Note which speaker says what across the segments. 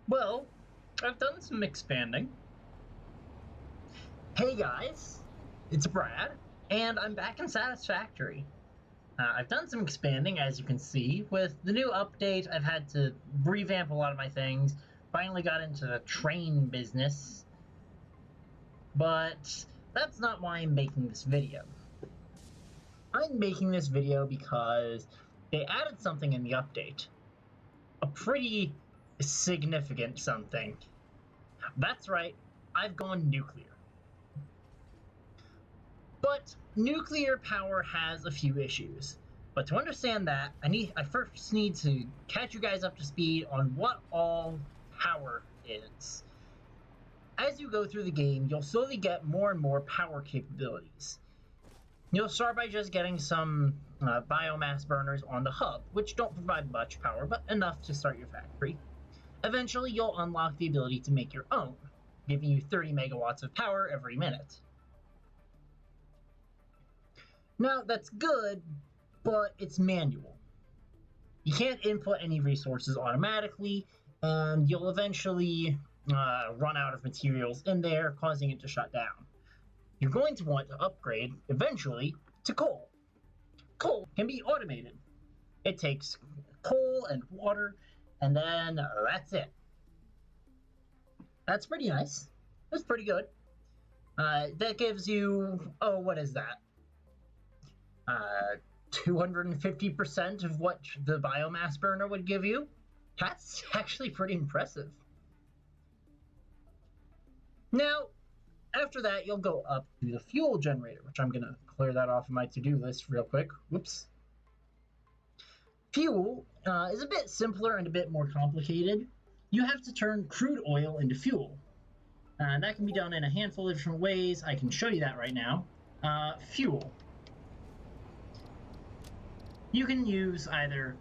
Speaker 1: Well, I've done some expanding. Hey guys, it's Brad, and I'm back in Satisfactory. I've done some expanding, as you can see. With the new update, I've had to revamp a lot of my things. Finally got into the train business. But that's not why I'm making this video. I'm making this video because they added something in the update. A pretty significant something. That's right, I've gone nuclear. But nuclear power has a few issues. But to understand that, I first need to catch you guys up to speed on what all power is. As you go through the game, you'll slowly get more and more power capabilities. You'll start by just getting some biomass burners on the hub, which don't provide much power, but enough to start your factory. Eventually, you'll unlock the ability to make your own, giving you 30 megawatts of power every minute. Now, that's good, but it's manual. You can't input any resources automatically, and you'll eventually run out of materials in there, causing it to shut down. You're going to want to upgrade, eventually, to coal. Coal can be automated. It takes coal and water, and then that's it. That's pretty nice. That's pretty good. That gives you, what is that? 250% of what the biomass burner would give you. That's actually pretty impressive. Now, after that, you'll go up to the fuel generator, which I'm going to clear that off of my to-do list real quick. Whoops. Fuel is a bit simpler and a bit more complicated. You have to turn crude oil into fuel. That can be done in a handful of different ways. I can show you that right now. Fuel. You can use either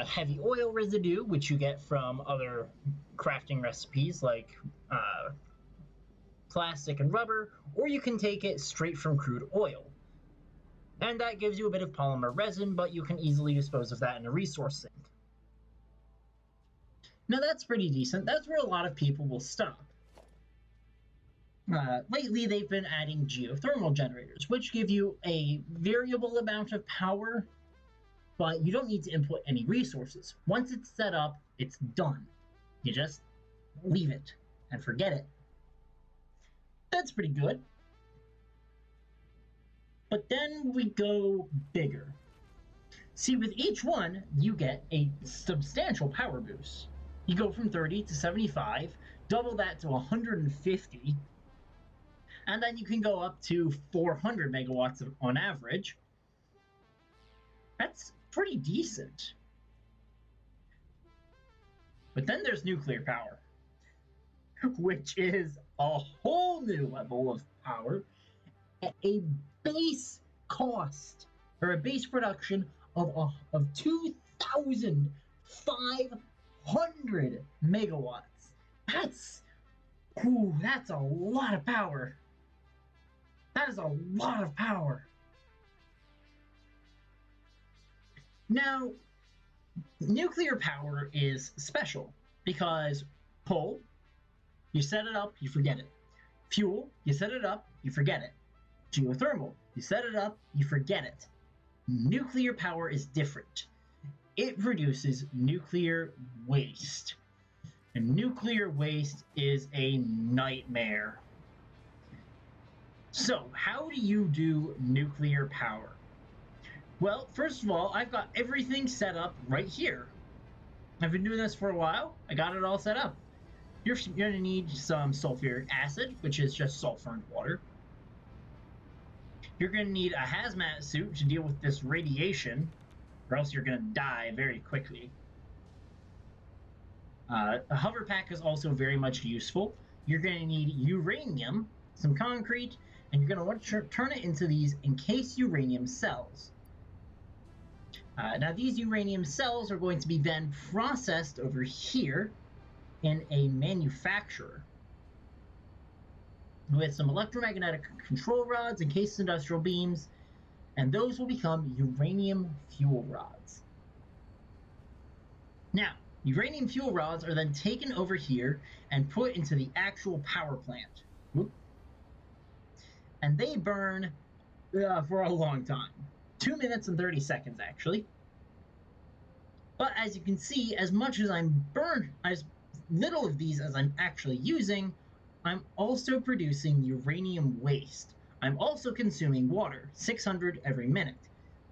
Speaker 1: heavy oil residue, which you get from other crafting recipes like plastic and rubber, or you can take it straight from crude oil. And that gives you a bit of polymer resin, but you can easily dispose of that in a resource sink. Now that's pretty decent. That's where a lot of people will stop. Lately, they've been adding geothermal generators, which give you a variable amount of power, but you don't need to input any resources. Once it's set up, it's done. You just leave it and forget it. That's pretty good. But then we go bigger. See, with each one, you get a substantial power boost. You go from 30 to 75, double that to 150, and then you can go up to 400 megawatts on average. That's pretty decent. But then there's nuclear power, which is a whole new level of power at a base cost, or a base production of 2,500 megawatts. That's a lot of power. That is a lot of power. Now, nuclear power is special because coal, you set it up, you forget it. Fuel, you set it up, you forget it. Geothermal, you set it up, you forget it. Nuclear power is different. It produces nuclear waste. And nuclear waste is a nightmare. So, how do you do nuclear power? Well, first of all, I've got everything set up right here. I've been doing this for a while. I got it all set up. You're going to need some sulfuric acid, which is just sulfur and water. You're going to need a hazmat suit to deal with this radiation, or else you're going to die very quickly. A hover pack is also very much useful. You're going to need uranium, some concrete, and you're going to want to turn it into these encased uranium cells. Now, these uranium cells are going to be then processed over here in a manufacturer with some electromagnetic control rods, encased industrial beams, and those will become uranium fuel rods. Now, Uranium fuel rods are then taken over here and put into the actual power plant. Whoop. And they burn for a long time. 2 minutes and 30 seconds, actually. But as you can see, as much as as little of these as I'm actually using, I'm also producing uranium waste. I'm also consuming water, 600 every minute,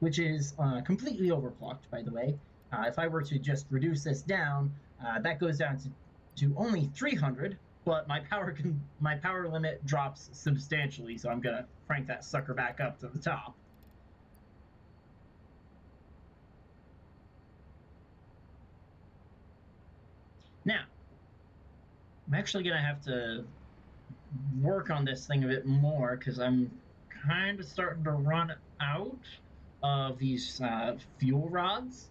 Speaker 1: which is completely overclocked, by the way. If I were to just reduce this down, that goes down to only 300, but my power limit drops substantially, so I'm gonna crank that sucker back up to the top. Now, I'm actually gonna have to work on this thing a bit more because I'm kind of starting to run out of these fuel rods,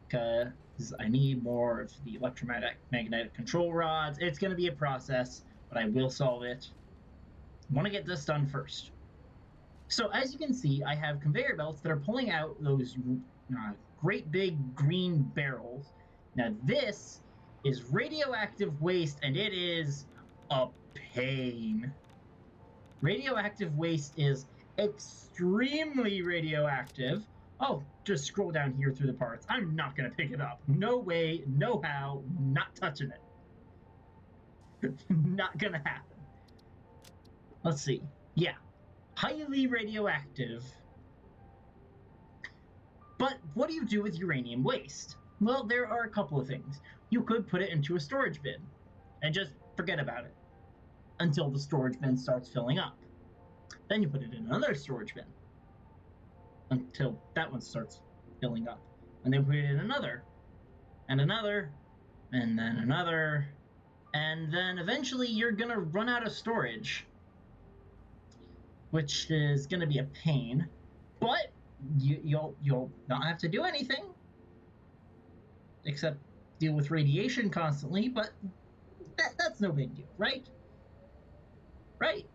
Speaker 1: because I need more of the electromagnetic control rods. It's going to be a process, but I will solve it. I want to get this done first. So as you can see, I have conveyor belts that are pulling out those great big green barrels. Now this is radioactive waste, and it is a pain. Radioactive waste is extremely radioactive. Oh, just scroll down here through the parts. I'm not going to pick it up. No way, no how, not touching it. Not going to happen. Let's see. Yeah, highly radioactive. But what do you do with uranium waste? Well, there are a couple of things. You could put it into a storage bin and just forget about it until the storage bin starts filling up. Then you put it in another storage bin until that one starts filling up. And then put it in another, and another, and then another, and then eventually you're gonna run out of storage, which is gonna be a pain. But you'll not have to do anything except deal with radiation constantly. But that's no big deal, right? Right?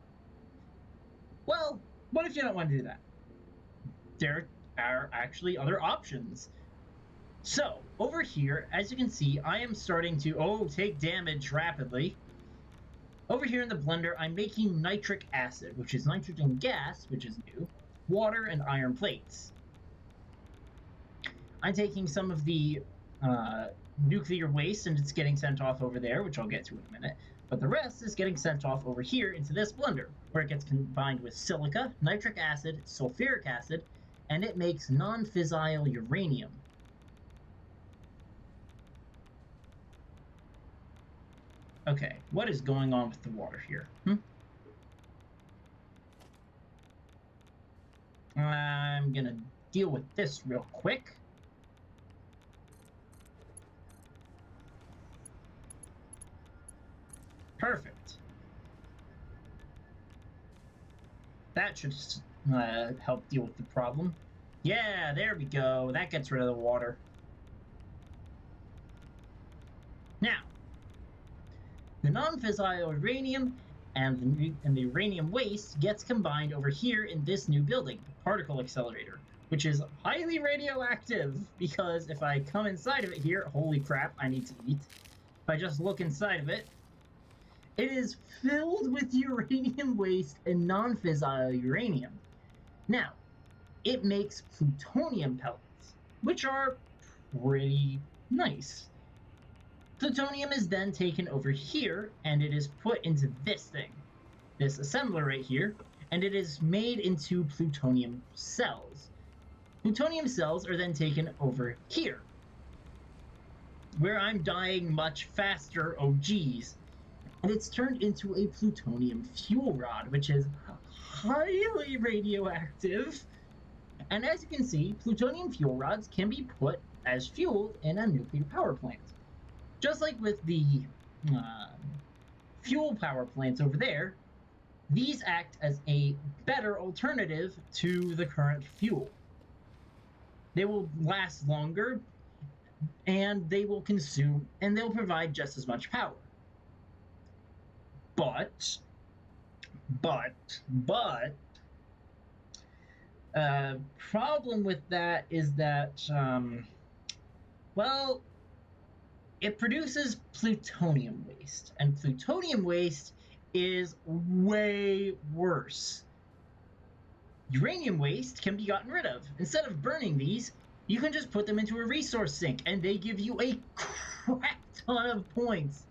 Speaker 1: Well, what if you don't want to do that? There are actually other options. So, over here, as you can see, I am starting to, take damage rapidly. Over here in the blender, I'm making nitric acid, which is nitrogen gas, which is new, water, and iron plates. I'm taking some of the nuclear waste, and it's getting sent off over there, which I'll get to in a minute. But the rest is getting sent off over here into this blender, where it gets combined with silica, nitric acid, sulfuric acid, and it makes non-fissile uranium. Okay, what is going on with the water here? I'm gonna deal with this real quick. Perfect. That should help deal with the problem. Yeah, there we go. That gets rid of the water. Now, the non-fissile uranium and the uranium waste gets combined over here in this new building, particle accelerator, which is highly radioactive, because if I come inside of it here, holy crap, I need to eat. If I just look inside of it, it is filled with uranium waste and non-fissile uranium. Now, it makes plutonium pellets, which are pretty nice. Plutonium is then taken over here, and it is put into this thing, this assembler right here, and it is made into plutonium cells. Plutonium cells are then taken over here, where I'm dying much faster, oh geez. And it's turned into a plutonium fuel rod, which is highly radioactive. And as you can see, plutonium fuel rods can be put as fuel in a nuclear power plant. Just like with the fuel power plants over there, these act as a better alternative to the current fuel. They will last longer, and they will consume, and they'll provide just as much power. But, problem with that is that, well, it produces plutonium waste, and plutonium waste is way worse. Uranium waste can be gotten rid of. Instead of burning these, you can just put them into a resource sink, and they give you a crap ton of points.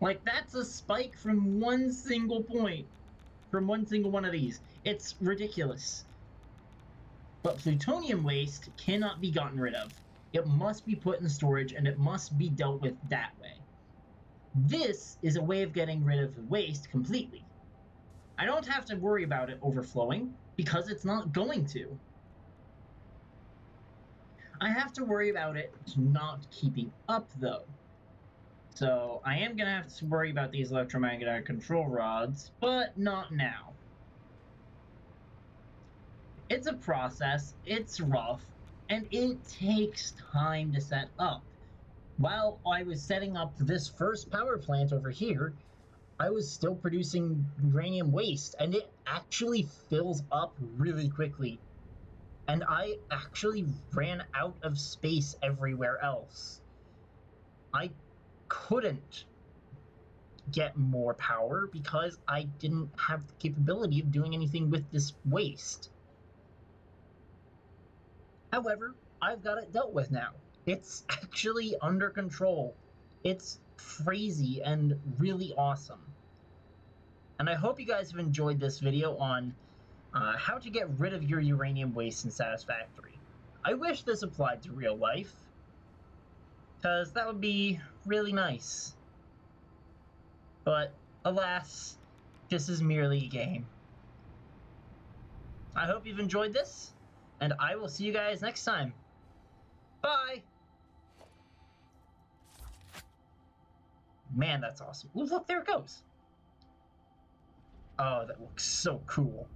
Speaker 1: Like, that's a spike from one single point, from one single one of these. It's ridiculous. But plutonium waste cannot be gotten rid of. It must be put in storage, and it must be dealt with that way. This is a way of getting rid of the waste completely. I don't have to worry about it overflowing, because it's not going to. I have to worry about it not keeping up, though. So I am going to have to worry about these electromagnetic control rods, but not now. It's a process, it's rough, and it takes time to set up. While I was setting up this first power plant over here, I was still producing uranium waste, and it actually fills up really quickly. And I actually ran out of space everywhere else. I couldn't get more power because I didn't have the capability of doing anything with this waste. However, I've got it dealt with now. It's actually under control. It's crazy and really awesome. And I hope you guys have enjoyed this video on how to get rid of your uranium waste in Satisfactory. I wish this applied to real life, because that would be really nice. But alas, this is merely a game. I hope you've enjoyed this, and I will see you guys next time. Bye! Man, that's awesome. Ooh, look, there it goes. Oh, that looks so cool.